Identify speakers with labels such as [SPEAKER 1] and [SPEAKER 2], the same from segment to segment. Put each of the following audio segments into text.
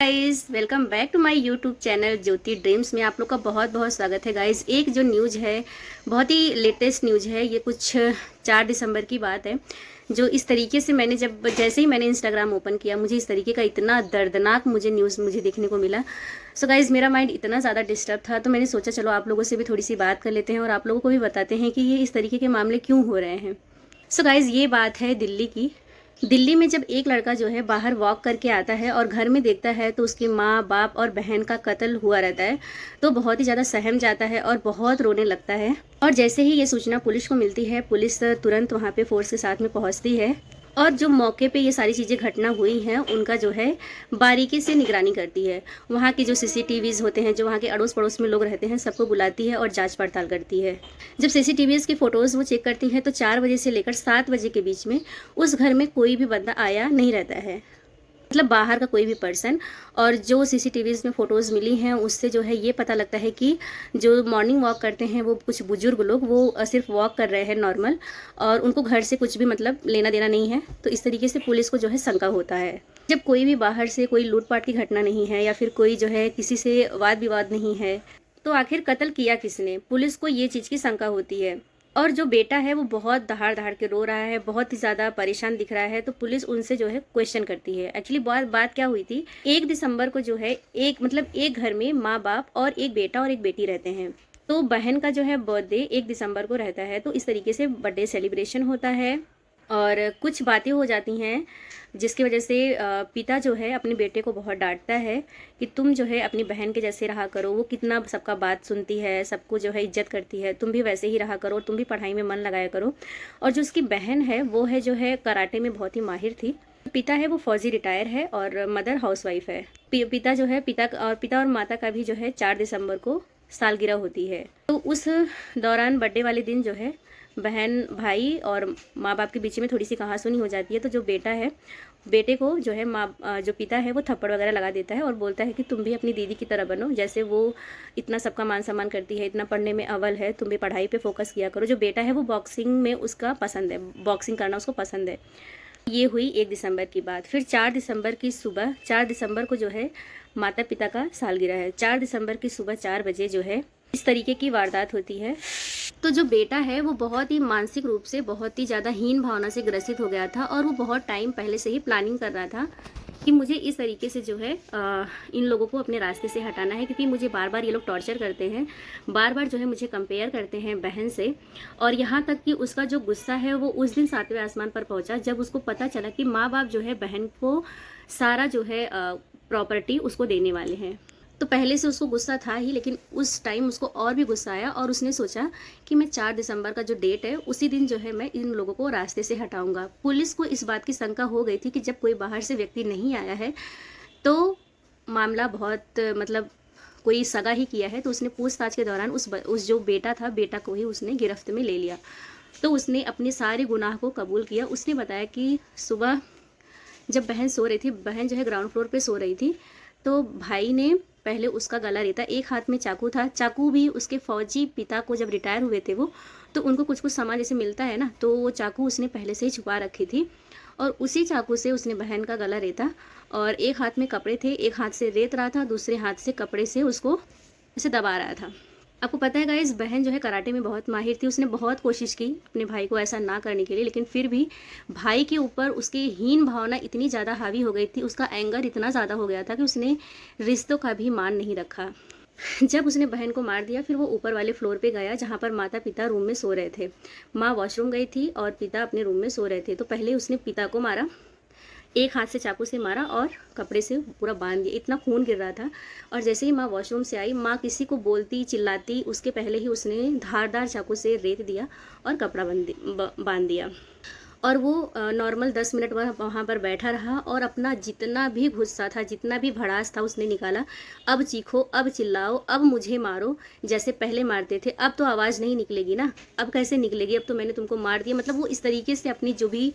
[SPEAKER 1] Guys welcome back to my YouTube channel Jyoti dreams में आप लोग का बहुत बहुत स्वागत है। गाइज एक जो न्यूज़ है, बहुत ही लेटेस्ट न्यूज़ है। ये कुछ 4 दिसंबर की बात है। जो इस तरीके से जैसे ही मैंने इंस्टाग्राम ओपन किया, मुझे इस तरीके का इतना दर्दनाक न्यूज़ देखने को मिला। सो गाइज मेरा माइंड इतना ज़्यादा डिस्टर्ब था, तो मैंने सोचा चलो आप लोगों से भी थोड़ी सी बात कर लेते हैं और आप लोगों को भी बताते हैं कि ये इस तरीके के मामले क्यों हो रहे हैं। सो गाइज ये बात है दिल्ली की। दिल्ली में जब एक लड़का जो है बाहर वॉक करके आता है और घर में देखता है तो उसकी माँ, बाप और बहन का कत्ल हुआ रहता है, तो बहुत ही ज़्यादा सहम जाता है और बहुत रोने लगता है। और जैसे ही ये सूचना पुलिस को मिलती है, पुलिस तुरंत वहाँ पे फोर्स के साथ में पहुँचती है और जो मौके पे ये सारी चीज़ें घटना हुई हैं उनका जो है बारीकी से निगरानी करती है। वहाँ के जो सीसीटीवीज़ होते हैं, जो वहाँ के अड़ोस पड़ोस में लोग रहते हैं, सबको बुलाती है और जांच पड़ताल करती है। जब सीसीटीवीज़ की फ़ोटोज़ वो चेक करती हैं तो 4 बजे से लेकर 7 बजे के बीच में उस घर में कोई भी बंदा आया नहीं रहता है, मतलब बाहर का कोई भी पर्सन। और जो सीसीटीवीज़ में फ़ोटोज़ मिली हैं उससे जो है ये पता लगता है कि जो मॉर्निंग वॉक करते हैं वो कुछ बुजुर्ग लोग, वो सिर्फ वॉक कर रहे हैं नॉर्मल, और उनको घर से कुछ भी मतलब लेना देना नहीं है। तो इस तरीके से पुलिस को जो है शंका होता है। जब कोई भी बाहर से कोई लूटपाट की घटना नहीं है या फिर कोई जो है किसी से वाद विवाद नहीं है, तो आखिर कत्ल किया किसने, पुलिस को ये चीज़ की शंका होती है। और जो बेटा है वो बहुत दहाड़ दहाड़ के रो रहा है, बहुत ही ज़्यादा परेशान दिख रहा है, तो पुलिस उनसे जो है क्वेश्चन करती है। एक्चुअली बात क्या हुई थी, 1 दिसंबर को जो है एक घर में माँ बाप और एक बेटा और एक बेटी रहते हैं। तो बहन का जो है बर्थडे 1 दिसंबर को रहता है, तो इस तरीके से बर्थडे सेलिब्रेशन होता है और कुछ बातें हो जाती हैं जिसकी वजह से पिता जो है अपने बेटे को बहुत डांटता है कि तुम जो है अपनी बहन के जैसे रहा करो, वो कितना सबका बात सुनती है, सबको जो है इज्जत करती है, तुम भी वैसे ही रहा करो और तुम भी पढ़ाई में मन लगाया करो। और जो उसकी बहन है वो है जो है कराटे में बहुत ही माहिर थी। पिता है वो फौजी रिटायर है और मदर हाउसवाइफ है। पिता जो है पिता और माता का भी जो है 4 दिसंबर को सालगिरह होती है। तो उस दौरान बर्थडे वाले दिन जो है बहन भाई और माँ बाप के बीच में थोड़ी सी कहासुनी हो जाती है। तो जो बेटा है, बेटे को जो है जो पिता है वो थप्पड़ वगैरह लगा देता है और बोलता है कि तुम भी अपनी दीदी की तरह बनो, जैसे वो इतना सबका मान सम्मान करती है, इतना पढ़ने में अव्वल है, तुम भी पढ़ाई पे फोकस किया करो। जो बेटा है वो बॉक्सिंग में उसका पसंद है, बॉक्सिंग करना उसको पसंद है। ये हुई 1 दिसंबर की बात। फिर 4 दिसंबर की सुबह, 4 दिसंबर को जो है माता पिता का सालगिरह है। 4 दिसंबर की सुबह 4 बजे जो है इस तरीके की वारदात होती है। तो जो बेटा है वो बहुत ही मानसिक रूप से बहुत ही ज़्यादा हीन भावना से ग्रसित हो गया था और वो बहुत टाइम पहले से ही प्लानिंग कर रहा था कि मुझे इस तरीके से जो है इन लोगों को अपने रास्ते से हटाना है, क्योंकि मुझे बार बार ये लोग टॉर्चर करते हैं, बार बार जो है मुझे कंपेयर करते हैं बहन से। और यहाँ तक कि उसका जो गुस्सा है वो उस दिन 7वें आसमान पर पहुँचा जब उसको पता चला कि माँ बाप जो है बहन को सारा जो है प्रॉपर्टी उसको देने वाले हैं। तो पहले से उसको गुस्सा था ही, लेकिन उस टाइम उसको और भी गुस्सा आया और उसने सोचा कि मैं 4 दिसंबर का जो डेट है उसी दिन जो है मैं इन लोगों को रास्ते से हटाऊंगा। पुलिस को इस बात की शंका हो गई थी कि जब कोई बाहर से व्यक्ति नहीं आया है तो मामला बहुत मतलब कोई सगा ही किया है। तो उसने पूछताछ के दौरान उस जो बेटा था, बेटा को ही उसने गिरफ्त में ले लिया। तो उसने अपने सारे गुनाह को कबूल किया। उसने बताया कि सुबह जब बहन सो रही थी, बहन जो है ग्राउंड फ्लोर पे सो रही थी, तो भाई ने पहले उसका गला रेता, एक हाथ में चाकू था, चाकू भी उसके फौजी पिता को जब रिटायर हुए थे वो, तो उनको कुछ कुछ सामान जैसे मिलता है ना, तो वो चाकू उसने पहले से ही छुपा रखी थी और उसी चाकू से उसने बहन का गला रेता और एक हाथ में कपड़े थे, एक हाथ से रेत रहा था, दूसरे हाथ से कपड़े से उसको ऐसे दबा रहा था। आपको पता है गाइस, बहन जो है कराटे में बहुत माहिर थी। उसने बहुत कोशिश की अपने भाई को ऐसा ना करने के लिए, लेकिन फिर भी भाई के ऊपर उसकी हीन भावना इतनी ज़्यादा हावी हो गई थी, उसका एंगर इतना ज़्यादा हो गया था कि उसने रिश्तों का भी मान नहीं रखा। जब उसने बहन को मार दिया, फिर वो ऊपर वाले फ्लोर पे गया जहाँ पर माता पिता रूम में सो रहे थे। माँ वॉशरूम गई थी और पिता अपने रूम में सो रहे थे। तो पहले उसने पिता को मारा, एक हाथ से चाकू से मारा और कपड़े से पूरा बांध दिया, इतना खून गिर रहा था। और जैसे ही माँ वॉशरूम से आई, माँ किसी को बोलती चिल्लाती उसके पहले ही उसने धारदार चाकू से रेत दिया और कपड़ा बांध दिया। और वो नॉर्मल 10 मिनट वहाँ पर बैठा रहा और अपना जितना भी गुस्सा था, जितना भी भड़ास था उसने निकाला। अब चीखो, अब चिल्लाओ, अब मुझे मारो, जैसे पहले मारते थे। अब तो आवाज़ नहीं निकलेगी ना, अब कैसे निकलेगी, अब तो मैंने तुमको मार दिया। मतलब वो इस तरीके से अपनी जो भी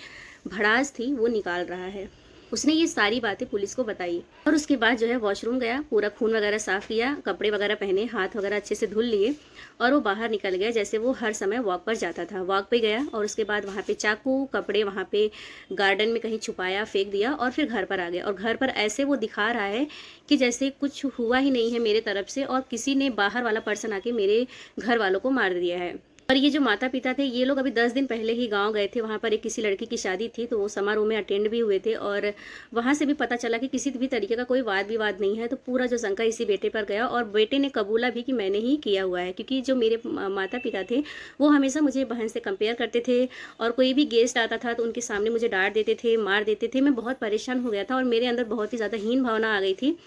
[SPEAKER 1] भड़ास थी वो निकाल रहा है। उसने ये सारी बातें पुलिस को बताई और उसके बाद जो है वॉशरूम गया, पूरा खून वगैरह साफ किया, कपड़े वगैरह पहने, हाथ वगैरह अच्छे से धुल लिए और वो बाहर निकल गया जैसे वो हर समय वॉक पर जाता था। वॉक पे गया और उसके बाद वहाँ पे चाकू, कपड़े वहाँ पे गार्डन में कहीं छुपाया, फेंक दिया और फिर घर पर आ गया। और घर पर ऐसे वो दिखा रहा है कि जैसे कुछ हुआ ही नहीं है मेरे तरफ से और किसी ने बाहर वाला पर्सन आके मेरे घर वालों को मार दिया है। और ये जो माता पिता थे ये लोग अभी 10 दिन पहले ही गांव गए थे, वहाँ पर एक किसी लड़की की शादी थी तो वो समारोह में अटेंड भी हुए थे और वहाँ से भी पता चला कि किसी भी तरीके का कोई वाद विवाद नहीं है। तो पूरा जो शंका इसी बेटे पर गया और बेटे ने कबूला भी कि मैंने ही किया हुआ है, क्योंकि जो मेरे माता पिता थे वो हमेशा मुझे बहन से कंपेयर करते थे और कोई भी गेस्ट आता था तो उनके सामने मुझे डांट देते थे, मार देते थे। मैं बहुत परेशान हो गया था और मेरे अंदर बहुत ही ज़्यादा हीन भावना आ गई थी।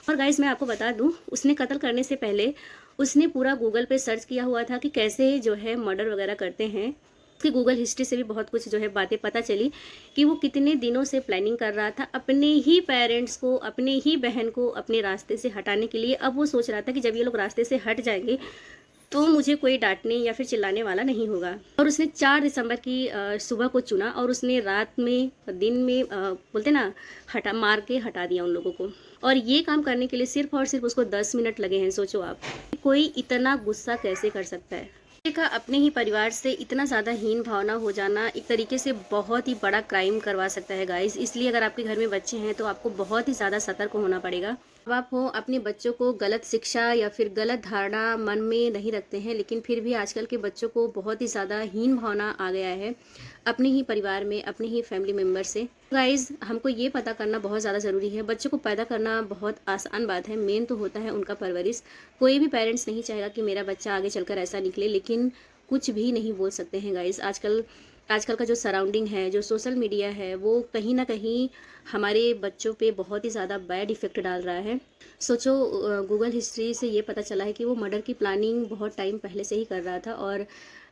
[SPEAKER 1] और गाइस मैं आपको बता दूं, उसने कत्ल करने से पहले उसने पूरा गूगल पे सर्च किया हुआ था कि कैसे जो है मर्डर वगैरह करते हैं। उसकी गूगल हिस्ट्री से भी बहुत कुछ जो है बातें पता चली कि वो कितने दिनों से प्लानिंग कर रहा था अपने ही पेरेंट्स को, अपने ही बहन को अपने रास्ते से हटाने के लिए। अब वो सोच रहा था कि जब ये लोग रास्ते से हट जाएंगे तो मुझे कोई डांटने या फिर चिल्लाने वाला नहीं होगा। और उसने 4 दिसंबर की सुबह को चुना और उसने रात में, दिन में बोलते ना, मार के हटा दिया उन लोगों को। और ये काम करने के लिए सिर्फ और सिर्फ उसको 10 मिनट लगे हैं। सोचो आप, कोई इतना गुस्सा कैसे कर सकता है। देखा, अपने ही परिवार से इतना ज़्यादा हीन भावना हो जाना एक तरीके से बहुत ही बड़ा क्राइम करवा सकता है गाइस। इसलिए अगर आपके घर में बच्चे हैं तो आपको बहुत ही ज़्यादा सतर्क होना पड़ेगा। अब आप हो अपने बच्चों को गलत शिक्षा या फिर गलत धारणा मन में नहीं रखते हैं, लेकिन फिर भी आजकल के बच्चों को बहुत ही ज़्यादा हीन भावना आ गया है अपने ही परिवार में, अपने ही फैमिली मेम्बर से। गाइज, हमको ये पता करना बहुत ज़्यादा ज़रूरी है। बच्चों को पैदा करना बहुत आसान बात है, मेन तो होता है उनका परवरिश। कोई भी पेरेंट्स नहीं चाहेगा कि मेरा बच्चा आगे चलकर ऐसा निकले, लेकिन कुछ भी नहीं बोल सकते हैं गाइज। आजकल का जो सराउंडिंग है, जो सोशल मीडिया है, वो कहीं ना कहीं हमारे बच्चों पे बहुत ही ज़्यादा बैड इफ़ेक्ट डाल रहा है। सोचो, गूगल हिस्ट्री से ये पता चला है कि वो मर्डर की प्लानिंग बहुत टाइम पहले से ही कर रहा था और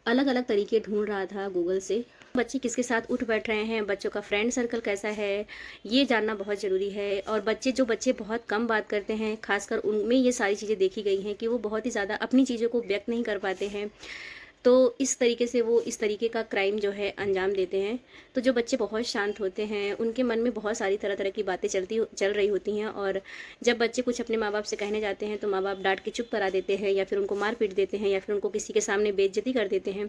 [SPEAKER 1] अलग अलग तरीके ढूंढ रहा था गूगल से। बच्चे किसके साथ उठ बैठ रहे हैं, बच्चों का फ्रेंड सर्कल कैसा है, ये जानना बहुत ज़रूरी है। और जो बच्चे बहुत कम बात करते हैं, खासकर उनमें ये सारी चीज़ें देखी गई हैं कि वो बहुत ही ज़्यादा अपनी चीज़ों को व्यक्त नहीं कर पाते हैं, तो इस तरीके से वो इस तरीके का क्राइम जो है अंजाम देते हैं। तो जो बच्चे बहुत शांत होते हैं उनके मन में बहुत सारी तरह तरह की बातें चल रही होती हैं और जब बच्चे कुछ अपने माँ बाप से कहने जाते हैं तो माँ बाप डांट के चुप करा देते हैं या फिर उनको मार पीट देते हैं या फिर उनको किसी के सामने बेइज्जती कर देते हैं।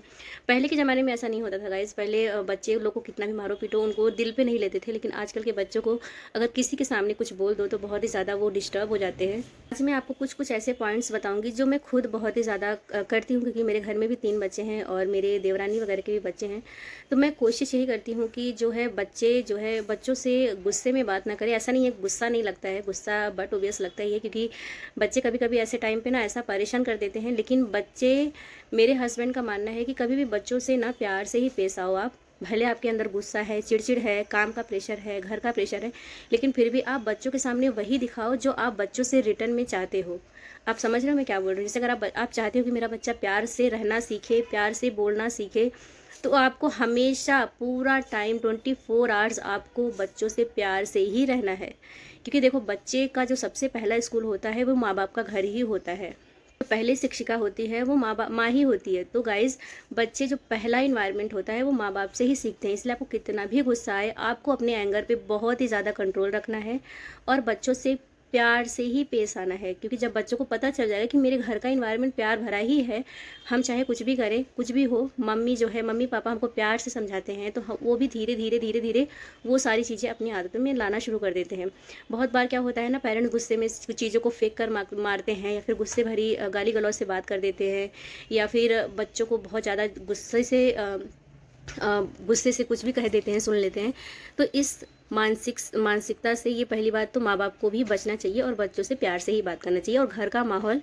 [SPEAKER 1] पहले के ज़माने में ऐसा नहीं होता था गाइस। पहले बच्चे लोग को कितना भी मारो पीटो उनको दिल पे नहीं लेते थे, लेकिन आजकल के बच्चों को अगर किसी के सामने कुछ बोल दो तो बहुत ही ज़्यादा वो डिस्टर्ब हो जाते हैं। आज मैं आपको कुछ ऐसे पॉइंट्स बताऊँगी जो मैं खुद बहुत ही ज़्यादा करती हूँ, क्योंकि मेरे घर में भी 3 बच्चे हैं और मेरे देवरानी वगैरह के भी बच्चे हैं। तो मैं कोशिश यही करती हूँ कि जो है बच्चे जो है बच्चों से गुस्से में बात ना करें। ऐसा नहीं है गुस्सा नहीं लगता है, गुस्सा बट ओबियस लगता ही है, क्योंकि बच्चे कभी कभी ऐसे टाइम पे ना ऐसा परेशान कर देते हैं। लेकिन बच्चे, मेरे हस्बैंड का मानना है कि कभी भी बच्चों से ना प्यार से ही पेश आओ आप। भले आपके अंदर गुस्सा है, चिड़चिड़ है, काम का प्रेशर है, घर का प्रेशर है, लेकिन फिर भी आप बच्चों के सामने वही दिखाओ जो आप बच्चों से रिटर्न में चाहते हो। आप समझ रहे हो मैं क्या बोल रही हूँ? जैसे अगर आप चाहते हो कि मेरा बच्चा प्यार से रहना सीखे, प्यार से बोलना सीखे, तो आपको हमेशा पूरा टाइम 24 आवर्स आपको बच्चों से प्यार से ही रहना है। क्योंकि देखो, बच्चे का जो सबसे पहला स्कूल होता है वो माँ बाप का घर ही होता है। जो पहली शिक्षिका होती है वो माँ ही होती है। तो गाइज़, बच्चे जो पहला इन्वायरमेंट होता है वो माँ बाप से ही सीखते हैं। इसलिए आपको कितना भी गुस्सा आए, आपको अपने एंगर पे बहुत ही ज़्यादा कंट्रोल रखना है और बच्चों से प्यार से ही पेश आना है। क्योंकि जब बच्चों को पता चल जाएगा कि मेरे घर का इन्वायरमेंट प्यार भरा ही है, हम चाहे कुछ भी करें, कुछ भी हो, मम्मी पापा हमको प्यार से समझाते हैं, तो वो भी धीरे धीरे वो सारी चीज़ें अपनी आदतों में लाना शुरू कर देते हैं। बहुत बार क्या होता है ना, पेरेंट्स गुस्से में चीज़ों को फेंक कर मारते हैं या फिर गुस्से भरी गाली गलौज से बात कर देते हैं या फिर बच्चों को बहुत ज़्यादा गुस्से से कुछ भी कह देते हैं, सुन लेते हैं। तो इस मानसिकता से ये पहली बात तो माँ बाप को भी बचना चाहिए और बच्चों से प्यार से ही बात करना चाहिए और घर का माहौल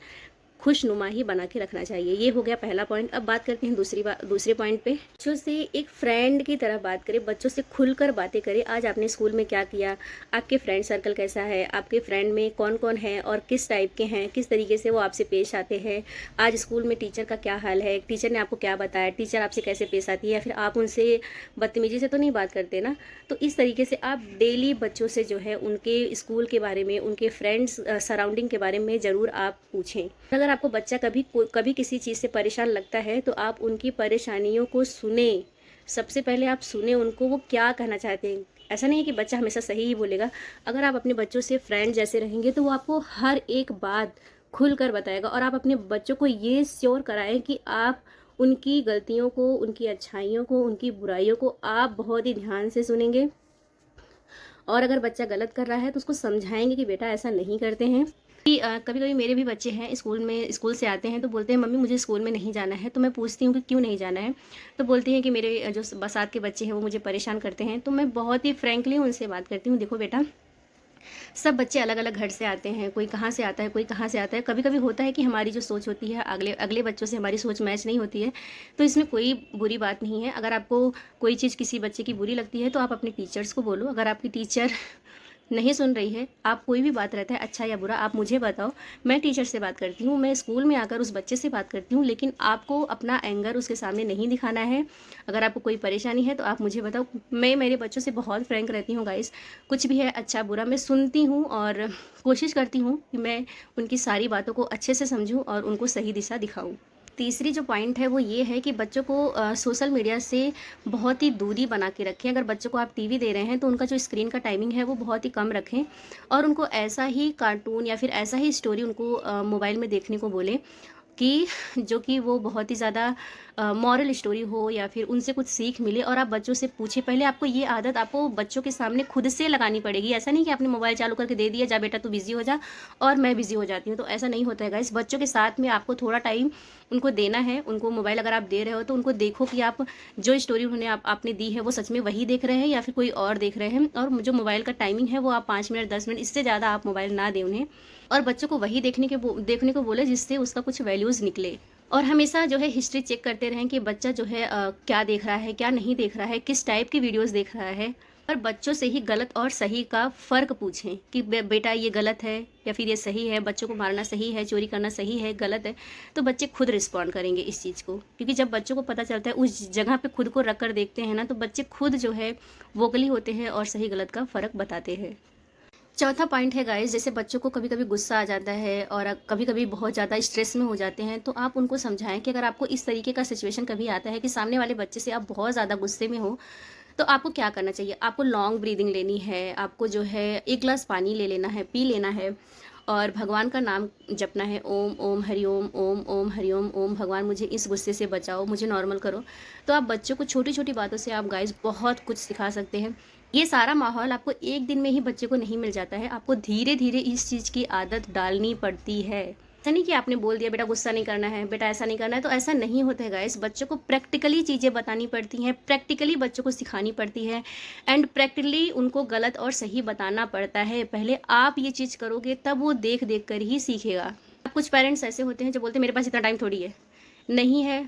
[SPEAKER 1] खुशनुमा ही बना के रखना चाहिए। ये हो गया पहला पॉइंट। अब बात करते हैं दूसरे पॉइंट पे। बच्चों से एक फ्रेंड की तरह बात करें, बच्चों से खुलकर बातें करें। आज आपने स्कूल में क्या किया, आपके फ्रेंड सर्कल कैसा है, आपके फ्रेंड में कौन कौन है और किस टाइप के हैं, किस तरीके से वो आपसे पेश आते हैं। आज स्कूल में टीचर का क्या हाल है, टीचर ने आपको क्या बताया, टीचर आपसे कैसे पेश आती है, या फिर आप उनसे बदतमीजी से तो नहीं बात करते ना। तो इस तरीके से आप डेली बच्चों से जो है उनके स्कूल के बारे में, उनके फ्रेंड्स सराउंडिंग के बारे में ज़रूर आप पूछें। अगर आपको बच्चा कभी किसी चीज़ से परेशान लगता है तो आप उनकी परेशानियों को सुने। सबसे पहले आप सुने उनको, वो क्या कहना चाहते हैं। ऐसा नहीं है कि बच्चा हमेशा सही ही बोलेगा। अगर आप अपने बच्चों से फ्रेंड जैसे रहेंगे तो वो आपको हर एक बात खुल कर बताएगा, और आप अपने बच्चों को ये श्योर कराएं कि आप उनकी गलतियों को, उनकी अच्छाइयों को, उनकी बुराइयों को आप बहुत ही ध्यान से सुनेंगे। और अगर बच्चा गलत कर रहा है तो उसको समझाएंगे कि बेटा ऐसा नहीं करते हैं। कभी कभी मेरे भी बच्चे हैं स्कूल से आते हैं तो बोलते हैं मम्मी मुझे स्कूल में नहीं जाना है। तो मैं पूछती हूँ कि क्यों नहीं जाना है, तो बोलती हैं कि मेरे जो बसात के बच्चे हैं वो मुझे परेशान करते हैं। तो मैं बहुत ही फ्रैंकली उनसे बात करती हूँ, देखो बेटा, सब बच्चे अलग अलग घर से आते हैं, कोई कहाँ से आता है, कोई कहाँ से आता है। कभी कभी होता है कि हमारी जो सोच होती है अगले अगले बच्चों से हमारी सोच मैच नहीं होती है, तो इसमें कोई बुरी बात नहीं है। अगर आपको कोई चीज़ किसी बच्चे की बुरी लगती है तो आप अपने टीचर्स को बोलो। अगर आपकी टीचर नहीं सुन रही है, आप कोई भी बात रहता है अच्छा या बुरा, आप मुझे बताओ, मैं टीचर से बात करती हूँ, मैं स्कूल में आकर उस बच्चे से बात करती हूँ। लेकिन आपको अपना एंगर उसके सामने नहीं दिखाना है। अगर आपको कोई परेशानी है तो आप मुझे बताओ। मैं मेरे बच्चों से बहुत फ्रैंक रहती हूँ गाइस, कुछ भी है अच्छा बुरा मैं सुनती हूँ और कोशिश करती हूँ कि मैं उनकी सारी बातों को अच्छे से समझूँ और उनको सही दिशा दिखाऊँ। तीसरी जो पॉइंट है वो ये है कि बच्चों को सोशल मीडिया से बहुत ही दूरी बना के रखें। अगर बच्चों को आप टीवी दे रहे हैं तो उनका जो स्क्रीन का टाइमिंग है वो बहुत ही कम रखें, और उनको ऐसा ही कार्टून या फिर ऐसा ही स्टोरी उनको मोबाइल में देखने को बोलें कि जो कि वो बहुत ही ज़्यादा मॉरल स्टोरी हो या फिर उनसे कुछ सीख मिले। और आप बच्चों से पूछें, पहले आपको ये आदत आपको बच्चों के सामने खुद से लगानी पड़ेगी। ऐसा नहीं कि आपने मोबाइल चालू करके दे दिया, जा बेटा तू बिजी हो जा और मैं बिजी हो जाती हूँ, तो ऐसा नहीं होता है गाइस। बच्चों के साथ में आपको थोड़ा टाइम उनको देना है। उनको मोबाइल अगर आप दे रहे हो तो उनको देखो कि आप जो स्टोरी उन्होंने आपने दी है वो सच में वही देख रहे हैं या फिर कोई और देख रहे हैं। और जो मोबाइल का टाइमिंग है वो आप 5 मिनट 10 मिनट, इससे ज़्यादा आप मोबाइल ना दें उन्हें। और बच्चों को वही देखने को बोले जिससे उसका कुछ वैल्यूज़ निकले। और हमेशा जो है हिस्ट्री चेक करते रहें कि बच्चा जो है क्या देख रहा है, क्या नहीं देख रहा है, किस टाइप की वीडियोस देख रहा है। और बच्चों से ही गलत और सही का फ़र्क पूछें कि बेटा ये गलत है या फिर ये सही है, बच्चों को मारना सही है, चोरी करना सही है, गलत है। तो बच्चे खुद रिस्पॉन्ड करेंगे इस चीज़ को, क्योंकि जब बच्चों को पता चलता है, उस जगह पे खुद को रख कर देखते हैं ना, तो बच्चे खुद जो है वोकली होते हैं और सही गलत का फ़र्क बताते हैं। चौथा पॉइंट है गाइस, जैसे बच्चों को कभी कभी गुस्सा आ जाता है और कभी कभी बहुत ज़्यादा स्ट्रेस में हो जाते हैं, तो आप उनको समझाएं कि अगर आपको इस तरीके का सिचुएशन कभी आता है कि सामने वाले बच्चे से आप बहुत ज़्यादा गुस्से में हो, तो आपको क्या करना चाहिए। आपको लॉन्ग ब्रीदिंग लेनी है, आपको जो है 1 ग्लास पानी ले लेना है, पी लेना है, और भगवान का नाम जपना है, ओम ओम हरिओम, ओम ओम हरिओम, ओम भगवान मुझे इस गुस्से से बचाओ, मुझे नॉर्मल करो। तो आप बच्चों को छोटी छोटी बातों से आप गाइस बहुत कुछ सिखा सकते हैं। ये सारा माहौल आपको एक दिन में ही बच्चे को नहीं मिल जाता है, आपको धीरे धीरे इस चीज़ की आदत डालनी पड़ती है। ऐसा नहीं कि आपने बोल दिया बेटा गुस्सा नहीं करना है, बेटा ऐसा नहीं करना है, तो ऐसा नहीं होता है गाइस। बच्चों को प्रैक्टिकली चीज़ें बतानी पड़ती हैं, प्रैक्टिकली बच्चों को सिखानी पड़ती है, एंड प्रैक्टिकली उनको गलत और सही बताना पड़ता है। पहले आप ये चीज़ करोगे तब वो देख देख कर ही सीखेगा। कुछ पेरेंट्स ऐसे होते हैं जो बोलते हैं मेरे पास इतना टाइम थोड़ी है, नहीं है,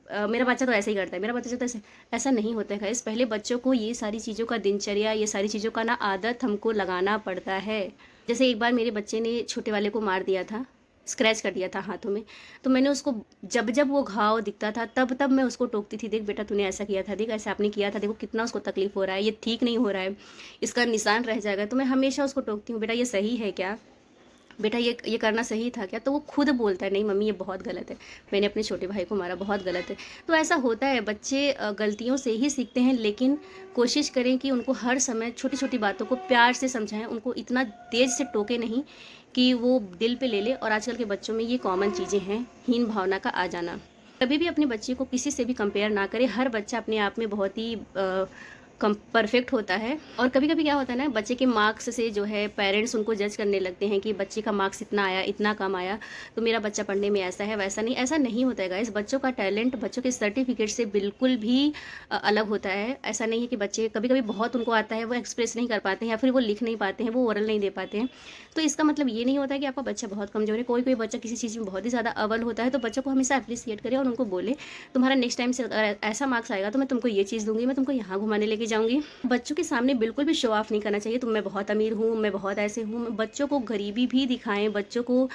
[SPEAKER 1] मेरा बच्चा तो ऐसे ही करता है, मेरा बच्चा तो ऐसा नहीं होता है गाइस। पहले बच्चों को ये सारी चीज़ों का दिनचर्या, ये सारी चीज़ों का ना आदत हमको लगाना पड़ता है। जैसे एक बार मेरे बच्चे ने छोटे वाले को मार दिया था, स्क्रैच कर दिया था हाथों में, तो मैंने उसको जब जब वो घाव दिखता था तब तब मैं उसको टोकती थी, देख बेटा तूने ऐसा किया था, देख ऐसा आपने किया था, देखो कितना उसको तकलीफ हो रहा है, ये ठीक नहीं हो रहा है, इसका निशान रह जाएगा। तो मैं हमेशा उसको टोकती हूँ, बेटा ये सही है क्या, बेटा ये करना सही था क्या। तो वो खुद बोलता है नहीं मम्मी ये बहुत गलत है, मैंने अपने छोटे भाई को मारा, बहुत गलत है। तो ऐसा होता है, बच्चे गलतियों से ही सीखते हैं। लेकिन कोशिश करें कि उनको हर समय छोटी छोटी बातों को प्यार से समझाएं, उनको इतना तेज़ से टोके नहीं कि वो दिल पे ले ले। और आजकल के बच्चों में ये कॉमन चीज़ें हैं, हीन भावना का आ जाना। कभी भी अपने बच्चे को किसी से भी कंपेयर ना करें। हर बच्चा अपने आप में बहुत ही कम परफेक्ट होता है। और कभी कभी क्या होता है ना, बच्चे के मार्क्स से जो है पेरेंट्स उनको जज करने लगते हैं कि बच्चे का मार्क्स इतना आया, इतना कम आया, तो मेरा बच्चा पढ़ने में ऐसा है वैसा नहीं। ऐसा नहीं होता है गाइस। बच्चों का टैलेंट बच्चों के सर्टिफिकेट से बिल्कुल भी अलग होता है। ऐसा नहीं है कि बच्चे कभी कभी बहुत उनको आता है, वो एक्सप्रेस नहीं कर पाते हैं या फिर वो लिख नहीं पाते हैं, वो ओरल नहीं दे पाते हैं, तो इसका मतलब ये नहीं होता है कि आपका बच्चा बहुत कमजोर है। कोई कोई बच्चा किसी चीज़ में बहुत ही ज़्यादा अव्वल होता है, तो बच्चों को हमेशा अप्रिसिएट करें और उनको बोले तुम्हारा नेक्स्ट टाइम से अगर ऐसा मार्क्स आएगा तो मैं तुमको ये चीज़ दूंगी, मैं तुमको यहाँ घुमाने लेके जाऊँगी। बच्चों के सामने बिल्कुल भी शो ऑफ नहीं करना चाहिए, तो मैं बहुत अमीर हूँ, मैं बहुत ऐसे हूँ। बच्चों को गरीबी भी दिखाएं, बच्चों को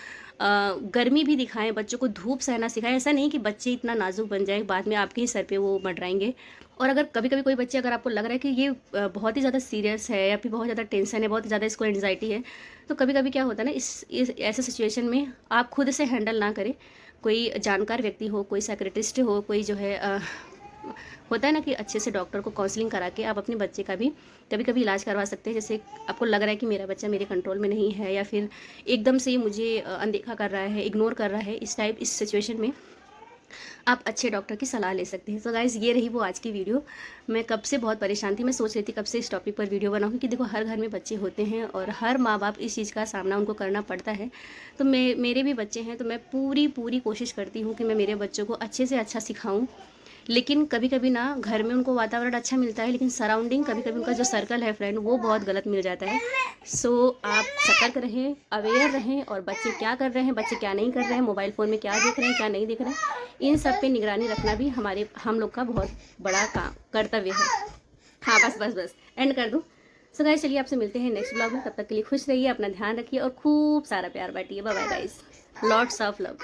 [SPEAKER 1] गर्मी भी दिखाएं, बच्चों को धूप सहना सिखाएं। ऐसा नहीं कि बच्चे इतना नाजुक बन जाए बाद में आपके ही सर पे वो मंडराएंगे। और अगर कभी कभी कोई बच्चे, अगर आपको लग रहा है कि ये बहुत ही ज़्यादा सीरियस है या फिर बहुत ज़्यादा टेंशन है, बहुत ज़्यादा इसको एंजाइटी है, तो कभी कभी क्या होता है ना, इस ऐसे सिचुएशन में आप खुद से हैंडल ना करें, कोई जानकार व्यक्ति हो, कोई साइकियाट्रिस्ट हो, कोई जो है होता है ना कि अच्छे से डॉक्टर को काउंसलिंग करा के आप अपने बच्चे का भी कभी कभी इलाज करवा सकते हैं। जैसे आपको लग रहा है कि मेरा बच्चा मेरे कंट्रोल में नहीं है, या फिर एकदम से मुझे अनदेखा कर रहा है, इग्नोर कर रहा है, इस सिचुएशन में आप अच्छे डॉक्टर की सलाह ले सकते हैं। तो गाइज़ ये रही वो आज की वीडियो। मैं कब से बहुत परेशान थी, मैं सोच रही थी कब से इस टॉपिक पर वीडियो बनाऊँ, क्योंकि देखो हर घर में बच्चे होते हैं और हर माँ बाप इस चीज़ का सामना उनको करना पड़ता है। तो मेरे भी बच्चे हैं, तो मैं पूरी कोशिश करती हूँ कि मैं मेरे बच्चों को अच्छे से अच्छा सिखाऊँ। लेकिन कभी कभी ना घर में उनको वातावरण अच्छा मिलता है, लेकिन सराउंडिंग कभी कभी उनका जो सर्कल है फ्रेंड वो बहुत गलत मिल जाता है। सो आप सतर्क रहें, अवेयर रहें, और बच्चे क्या कर रहे हैं, बच्चे क्या नहीं कर रहे हैं, मोबाइल फ़ोन में क्या देख रहे हैं, क्या नहीं देख रहे हैं, इन सब पे निगरानी रखना भी हम लोग का बहुत बड़ा कर्तव्य है। हाँ बस एंड कर दूँ। सो गाइस चलिए आपसे मिलते हैं नेक्स्ट ब्लॉग में। तब तक के लिए खुश रहिए, अपना ध्यान रखिए और खूब सारा प्यार बांटिए। Bye bye guys, lots of love.